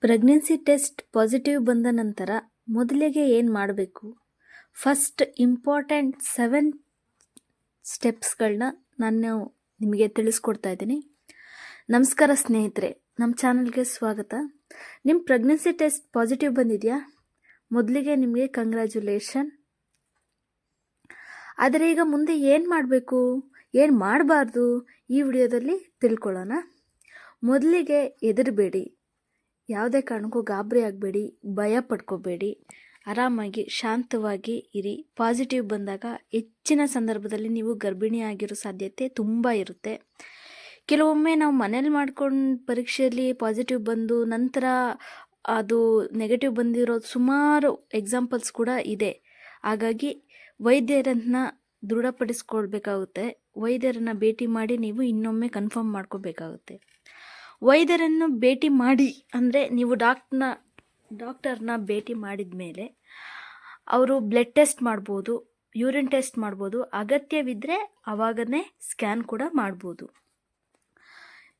Pregnancy test positive ಬಂದ ನಂತರ ಮೊದಲಿಗೆ ಏನು ಮಾಡಬೇಕು? ಫಸ್ಟ್ ಇಂಪಾರ್ಟೆಂಟ್ 7 ಸ್ಟೆಪ್ಸ್ಗಳನ್ನ ನಾನು ನಿಮಗೆ ತಿಳಿಸ್ಕೊಡ್ತಾ ಇದ್ದೀನಿ. ನಮಸ್ಕಾರ ಸ್ನೇಹಿತರೆ, ನಮ್ಮ ಚಾನಲ್ಗೆ ಸ್ವಾಗತ. ನಿಮ್ಮ ಪ್ರೆಗ್ನೆನ್ಸಿ ಟೆಸ್ಟ್ ಪಾಸಿಟಿವ್ ಬಂದಿದೆಯಾ? ಮೊದಲಿಗೆ ನಿಮಗೆ ಕಂಗ್ರ್ಯಾಚುಲೇಷನ್. ಆದರೆ ಈಗ ಮುಂದೆ ಏನು ಮಾಡಬೇಕು, ಏನು ಮಾಡಬಾರ್ದು ಈ ವಿಡಿಯೋದಲ್ಲಿ ತಿಳ್ಕೊಳ್ಳೋಣ. ಮೊದಲಿಗೆ ಹೆದರಬೇಡಿ, ಯಾವುದೇ ಕಾರಣಕ್ಕೂ ಗಾಬರಿ ಆಗಬೇಡಿ, ಭಯ ಪಡ್ಕೋಬೇಡಿ, ಆರಾಮಾಗಿ ಶಾಂತವಾಗಿ ಇರಿ. ಪಾಸಿಟಿವ್ ಬಂದಾಗ ಹೆಚ್ಚಿನ ಸಂದರ್ಭದಲ್ಲಿ ನೀವು ಗರ್ಭಿಣಿ ಆಗಿರೋ ಸಾಧ್ಯತೆ ತುಂಬ ಇರುತ್ತೆ. ಕೆಲವೊಮ್ಮೆ ನಾವು ಮನೇಲಿ ಮಾಡ್ಕೊಂಡು ಪರೀಕ್ಷೆಯಲ್ಲಿ ಪಾಸಿಟಿವ್ ಬಂದು ನಂತರ ಅದು ನೆಗೆಟಿವ್ ಬಂದಿರೋದು ಸುಮಾರು ಎಕ್ಸಾಂಪಲ್ಸ್ ಕೂಡ ಇದೆ. ಹಾಗಾಗಿ ವೈದ್ಯರನ್ನು ದೃಢಪಡಿಸ್ಕೊಳ್ಬೇಕಾಗುತ್ತೆ. ವೈದ್ಯರನ್ನು ಭೇಟಿ ಮಾಡಿ ನೀವು ಇನ್ನೊಮ್ಮೆ ಕನ್ಫರ್ಮ್ ಮಾಡ್ಕೋಬೇಕಾಗುತ್ತೆ. ವೈದ್ಯರನ್ನು ಭೇಟಿ ಮಾಡಿ ಅಂದರೆ ನೀವು ಡಾಕ್ಟರ್ನ ಭೇಟಿ ಮಾಡಿದ ಮೇಲೆ ಅವರು ಬ್ಲಡ್ ಟೆಸ್ಟ್ ಮಾಡ್ಬೋದು, ಯೂರಿನ್ ಟೆಸ್ಟ್ ಮಾಡ್ಬೋದು, ಅಗತ್ಯವಿದ್ದರೆ ಆವಾಗನೇ ಸ್ಕ್ಯಾನ್ ಕೂಡ ಮಾಡ್ಬೋದು.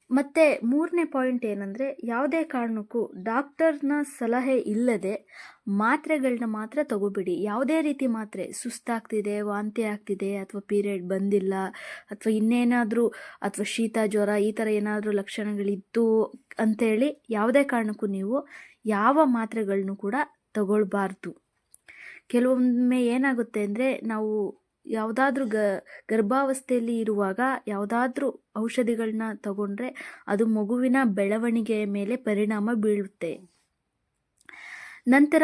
ಮತ್ತು 3ನೇ ಪಾಯಿಂಟ್ ಏನಂದರೆ, ಯಾವುದೇ ಕಾರಣಕ್ಕೂ ಡಾಕ್ಟರ್ನ ಸಲಹೆ ಇಲ್ಲದೆ ಮಾತ್ರೆಗಳನ್ನ ಮಾತ್ರ ತಗೋಬೇಡಿ. ಯಾವುದೇ ರೀತಿ ಮಾತ್ರೆ, ಸುಸ್ತಾಗ್ತಿದೆ, ವಾಂತಿ ಆಗ್ತಿದೆ, ಅಥವಾ ಪೀರಿಯಡ್ ಬಂದಿಲ್ಲ, ಅಥವಾ ಇನ್ನೇನಾದರೂ, ಅಥವಾ ಶೀತ ಜ್ವರ ಈ ಥರ ಏನಾದರೂ ಲಕ್ಷಣಗಳಿತ್ತು ಅಂಥೇಳಿ ಯಾವುದೇ ಕಾರಣಕ್ಕೂ ನೀವು ಯಾವ ಮಾತ್ರೆಗಳನ್ನು ಕೂಡ ತಗೊಳ್ಬಾರ್ದು. ಕೆಲವೊಮ್ಮೆ ಏನಾಗುತ್ತೆ ಅಂದರೆ, ನಾವು ಯಾವುದಾದ್ರೂ ಗರ್ಭಾವಸ್ಥೆಯಲ್ಲಿ ಇರುವಾಗ ಯಾವುದಾದ್ರೂ ಔಷಧಿಗಳನ್ನ ತಗೊಂಡ್ರೆ ಅದು ಮಗುವಿನ ಬೆಳವಣಿಗೆಯ ಮೇಲೆ ಪರಿಣಾಮ ಬೀಳುತ್ತೆ. ನಂತರ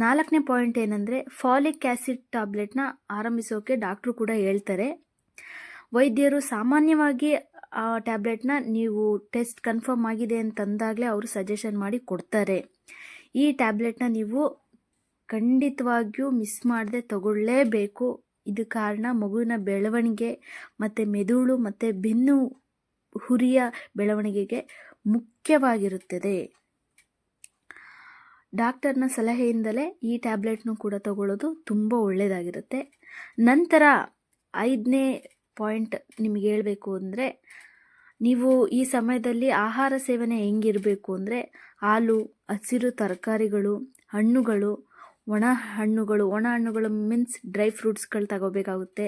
4ನೇ ಪಾಯಿಂಟ್ ಏನಂದರೆ, ಫಾಲಿಕ್ ಆ್ಯಸಿಡ್ ಟ್ಯಾಬ್ಲೆಟ್ನ ಆರಂಭಿಸೋಕೆ ಡಾಕ್ಟ್ರು ಕೂಡ ಹೇಳ್ತಾರೆ. ವೈದ್ಯರು ಸಾಮಾನ್ಯವಾಗಿ ಆ ಟ್ಯಾಬ್ಲೆಟ್ನ ನೀವು ಟೆಸ್ಟ್ ಕನ್ಫರ್ಮ್ ಆಗಿದೆ ಅಂತಂದಾಗಲೇ ಅವರು ಸಜೆಷನ್ ಮಾಡಿ ಕೊಡ್ತಾರೆ. ಈ ಟ್ಯಾಬ್ಲೆಟ್ನ ನೀವು ಖಂಡಿತವಾಗಿಯೂ ಮಿಸ್ ಮಾಡದೆ ತಗೊಳ್ಳೇಬೇಕು. ಇದು ಕಾರಣ ಮಗುವಿನ ಬೆಳವಣಿಗೆ ಮತ್ತು ಮೆದುಳು ಮತ್ತು ಬೆನ್ನು ಹುರಿಯ ಬೆಳವಣಿಗೆಗೆ ಮುಖ್ಯವಾಗಿರುತ್ತದೆ. ಡಾಕ್ಟರ್ನ ಸಲಹೆಯಿಂದಲೇ ಈ ಟ್ಯಾಬ್ಲೆಟ್ನು ಕೂಡ ತಗೊಳ್ಳೋದು ತುಂಬ ಒಳ್ಳೆಯದಾಗಿರುತ್ತೆ. ನಂತರ 5ನೇ ಪಾಯಿಂಟ್ ನಿಮಗೆ ಹೇಳಬೇಕು ಅಂದರೆ, ನೀವು ಈ ಸಮಯದಲ್ಲಿ ಆಹಾರ ಸೇವನೆ ಹೆಂಗಿರಬೇಕು ಅಂದರೆ, ಹಾಲು, ಹಸಿರು ತರಕಾರಿಗಳು, ಹಣ್ಣುಗಳು, ಒಣ ಹಣ್ಣುಗಳು ಮೀನ್ಸ್ ಡ್ರೈ ಫ್ರೂಟ್ಸ್ಗಳು ತಗೋಬೇಕಾಗುತ್ತೆ.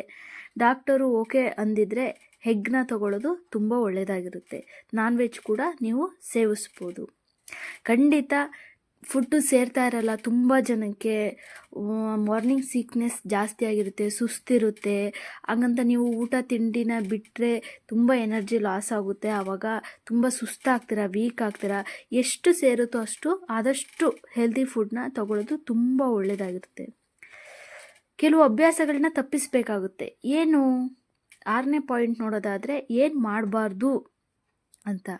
ಡಾಕ್ಟರು ಓಕೆ ಅಂದಿದ್ರೆ ಎಗ್ನ ತಗೊಳ್ಳೋದು ತುಂಬ ಒಳ್ಳೆಯದಾಗಿರುತ್ತೆ. ನಾನ್ ವೆಜ್ ಕೂಡ ನೀವು ಸೇವಿಸ್ಬೋದು. ಖಂಡಿತ ಫುಡ್ಡು ಸೇರ್ತಾ ಇರಲ್ಲ ತುಂಬ ಜನಕ್ಕೆ. ಮಾರ್ನಿಂಗ್ ಸಿಕ್ನೆಸ್ ಜಾಸ್ತಿ ಆಗಿರುತ್ತೆ, ಸುಸ್ತಿರುತ್ತೆ. ಹಾಗಂತ ನೀವು ಊಟ ತಿಂಡಿನ ಬಿಟ್ಟರೆ ತುಂಬ ಎನರ್ಜಿ ಲಾಸ್ ಆಗುತ್ತೆ. ಆವಾಗ ತುಂಬ ಸುಸ್ತಾಗ್ತೀರ, ವೀಕ್ ಆಗ್ತೀರ. ಎಷ್ಟು ಸೇರುತ್ತೋ ಅಷ್ಟು ಆದಷ್ಟು ಹೆಲ್ದಿ ಫುಡ್ನ ತಗೊಳ್ಳೋದು ತುಂಬ ಒಳ್ಳೆಯದಾಗಿರುತ್ತೆ. ಕೆಲವು ಅಭ್ಯಾಸಗಳನ್ನ ತಪ್ಪಿಸಬೇಕಾಗುತ್ತೆ. ಏನು? 6ನೇ ಪಾಯಿಂಟ್ ನೋಡೋದಾದರೆ, ಏನು ಮಾಡಬಾರ್ದು ಅಂತ.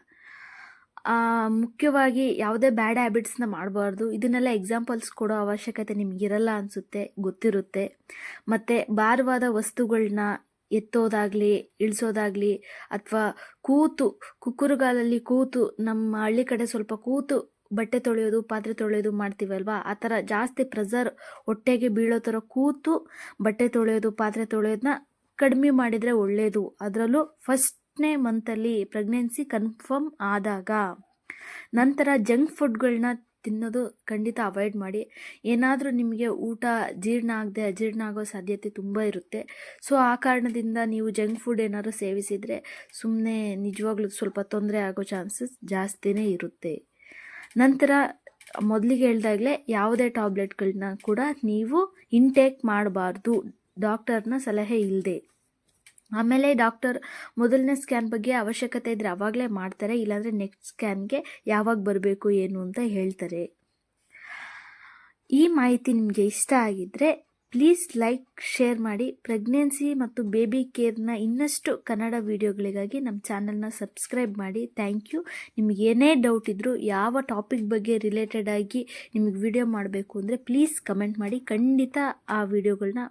ಮುಖ್ಯವಾಗಿ ಯಾವುದೇ ಬ್ಯಾಡ್ ಹ್ಯಾಬಿಟ್ಸ್ನ ಮಾಡಬಾರ್ದು. ಇದನ್ನೆಲ್ಲ ಎಕ್ಸಾಂಪಲ್ಸ್ ಕೊಡೋ ಅವಶ್ಯಕತೆ ನಿಮಗಿರಲ್ಲ ಅನಿಸುತ್ತೆ, ಗೊತ್ತಿರುತ್ತೆ. ಮತ್ತು ಭಾರವಾದ ವಸ್ತುಗಳನ್ನ ಎತ್ತೋದಾಗಲಿ ಇಳಿಸೋದಾಗಲಿ, ಅಥವಾ ಕುಕ್ಕುರುಗಾಲಲ್ಲಿ ಕೂತು, ನಮ್ಮ ಹಳ್ಳಿ ಕಡೆ ಸ್ವಲ್ಪ ಕೂತು ಬಟ್ಟೆ ತೊಳೆಯೋದು, ಪಾತ್ರೆ ತೊಳೆಯೋದು ಮಾಡ್ತೀವಲ್ವಾ, ಆ ಥರ ಜಾಸ್ತಿ ಪ್ರೆಸರ್ ಹೊಟ್ಟೆಗೆ ಬೀಳೋ ಥರ ಕೂತು ಬಟ್ಟೆ ತೊಳೆಯೋದು, ಪಾತ್ರೆ ತೊಳೆಯೋದನ್ನ ಕಡಿಮೆ ಮಾಡಿದರೆ ಒಳ್ಳೆಯದು. ಅದರಲ್ಲೂ ಫಸ್ಟ್ನೇ ಮಂತಲ್ಲಿ ಪ್ರೆಗ್ನೆನ್ಸಿ ಕನ್ಫರ್ಮ್ ಆದಾಗ. ನಂತರ ಜಂಕ್ ಫುಡ್ಗಳನ್ನ ತಿನ್ನೋದು ಖಂಡಿತ ಅವಾಯ್ಡ್ ಮಾಡಿ. ಏನಾದರೂ ನಿಮಗೆ ಊಟ ಜೀರ್ಣ ಆಗದೆ ಅಜೀರ್ಣ ಆಗೋ ಸಾಧ್ಯತೆ ತುಂಬ ಇರುತ್ತೆ. ಸೊ ಆ ಕಾರಣದಿಂದ ನೀವು ಜಂಕ್ ಫುಡ್ ಏನಾದರೂ ಸೇವಿಸಿದರೆ ಸುಮ್ಮನೆ ನಿಜವಾಗ್ಲೂ ಸ್ವಲ್ಪ ತೊಂದರೆ ಆಗೋ ಚಾನ್ಸಸ್ ಜಾಸ್ತಿನೇ ಇರುತ್ತೆ. ನಂತರ ಮೊದಲಿಗೆ ಹೇಳ್ದಾಗಲೇ ಯಾವುದೇ ಟ್ಯಾಬ್ಲೆಟ್ಗಳನ್ನ ಕೂಡ ನೀವು ಇಂಟೇಕ್ ಮಾಡಬಾರ್ದು ಡಾಕ್ಟರ್ನ ಸಲಹೆ ಇಲ್ಲದೆ. ಆಮೇಲೆ ಡಾಕ್ಟರ್ ಮೊದಲನೇ ಸ್ಕ್ಯಾನ್ ಬಗ್ಗೆ ಅವಶ್ಯಕತೆ ಇದ್ದರೆ ಆವಾಗಲೇ ಮಾಡ್ತಾರೆ, ಇಲ್ಲಾಂದರೆ ನೆಕ್ಸ್ಟ್ ಸ್ಕ್ಯಾನ್ಗೆ ಯಾವಾಗ ಬರಬೇಕು ಏನು ಅಂತ ಹೇಳ್ತಾರೆ. ಈ ಮಾಹಿತಿ ನಿಮಗೆ ಇಷ್ಟ ಆಗಿದ್ದರೆ ಪ್ಲೀಸ್ ಲೈಕ್, ಶೇರ್ ಮಾಡಿ. ಪ್ರೆಗ್ನೆನ್ಸಿ ಮತ್ತು ಬೇಬಿ ಕೇರ್ನ ಇನ್ನಷ್ಟು ಕನ್ನಡ ವಿಡಿಯೋಗಳಿಗಾಗಿ ನಮ್ಮ ಚಾನಲ್ನ ಸಬ್ಸ್ಕ್ರೈಬ್ ಮಾಡಿ. Thank you. ನಿಮಗೆ ಏನೇ ಡೌಟ್ ಇದ್ದರೂ, ಯಾವ ಟಾಪಿಕ್ ಬಗ್ಗೆ ರಿಲೇಟೆಡ್ ಆಗಿ ನಿಮಗೆ ವಿಡಿಯೋ ಮಾಡಬೇಕು ಅಂದರೆ ಪ್ಲೀಸ್ ಕಮೆಂಟ್ ಮಾಡಿ. ಖಂಡಿತ ಆ ವಿಡಿಯೋಗಳನ್ನ